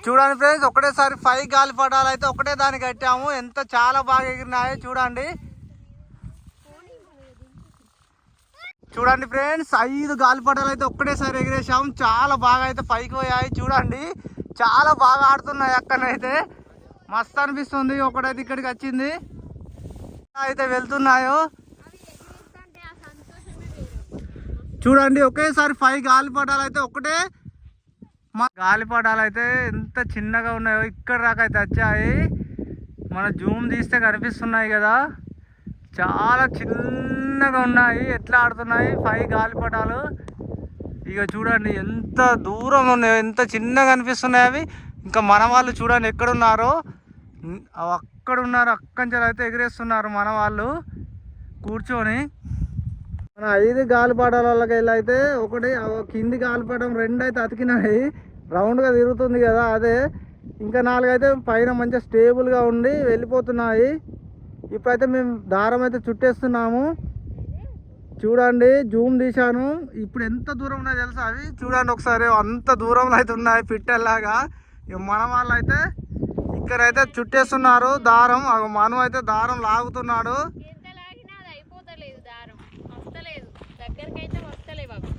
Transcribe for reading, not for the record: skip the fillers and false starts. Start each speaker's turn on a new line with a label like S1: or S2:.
S1: చూడండి ఫ్రెండ్స్, ఒకటేసారి 5 గాలిపటాలు అయితే ఒకటే దానికి కట్టాము. ఎంత చాలా బాగా ఎగిరినాయో చూడండి. చూడండి ఫ్రెండ్స్, 5 గాలిపటాలు అయితే ఒక్కటేసారి ఎగిరేసాము. చాలా బాగా అయితే పైకి పోయాయి. చూడండి, చాలా బాగా ఆడుతున్నాయి. అక్కడైతే మస్తు అనిపిస్తుంది. ఒకటైతే ఇక్కడికి వచ్చింది అయితే వెళ్తున్నాయో చూడండి. ఒకేసారి 5 గాలిపటాలు అయితే ఒకటే గాలిపటాలు అయితే ఎంత చిన్నగా ఉన్నాయో ఇక్కడ దాకా అయితే వచ్చాయి. మన జూమ్ తీస్తే కనిపిస్తున్నాయి కదా, చాలా చిన్నగా ఉన్నాయి. ఎట్లా ఆడుతున్నాయి 5 గాలిపటాలు. ఇక చూడండి ఎంత దూరం ఉన్నాయో, ఎంత చిన్నగా అనిపిస్తున్నాయి అవి. ఇంకా మన వాళ్ళు చూడండి ఎక్కడున్నారో, అక్కడ ఉన్నారు. అక్కడి అయితే ఎగిరేస్తున్నారు మన వాళ్ళు కూర్చొని. మన 5 గాలిపటాలకి వెళ్ళి అయితే ఒకటి కింది గాలిపటం 2 అయితే అతికినాయి. రౌండ్గా తిరుగుతుంది కదా అదే. ఇంకా 4 అయితే పైన మంచిగా స్టేబుల్గా ఉండి వెళ్ళిపోతున్నాయి. ఇప్పుడైతే మేము దారం అయితే చుట్టేస్తున్నాము. చూడండి, జూమ్ తీశాను. ఇప్పుడు ఎంత దూరం ఉన్నాయో తెలుసా అవి. చూడండి ఒకసారి, అంత దూరంలో అయితే ఉన్నాయి పిట్టెల్లాగా. ఇక మన వాళ్ళు అయితే ఇక్కడైతే చుట్టేస్తున్నారు దారం. మను అయితే దారం లాగుతున్నాడు.
S2: ఎంత లాగినా అది అయిపోతలేదు, దారం వస్తలేదు, దగ్గరకైతే వస్తలేవు అవి.